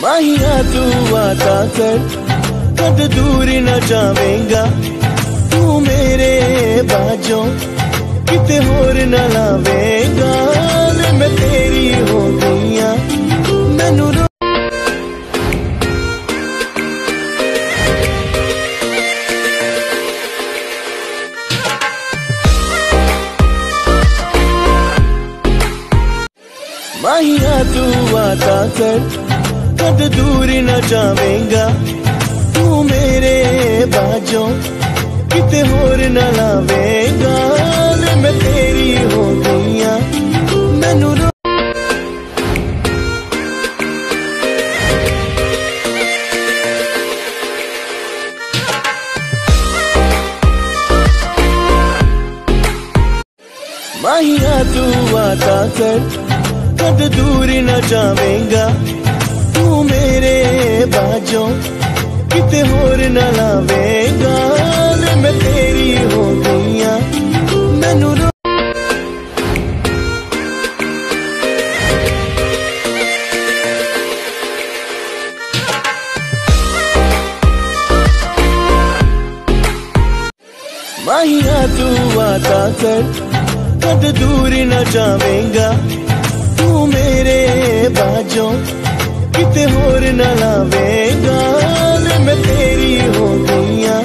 माहिया तू वादा कर, कद दूर न जावेगा। तू मेरे बाजों किते होर न लावेगा। मैं तेरी हो गईया मैनू माहिया तू वादा कर, कद दूर न जावेगा। तू मेरे बाजों किते होर न लावेगा। मैं तेरी हो गईया मैनू माहिया तू वादा कर, कद दूर न जावेगा। तू मेरे बाजों किते होर न लावेगा। मैं तेरी हो गईया मैनू माहिया तू वादा कर, कद दूर न जावेगा। तू मेरे बाजों किते होर न लावेगा। मैं तेरी हो गईया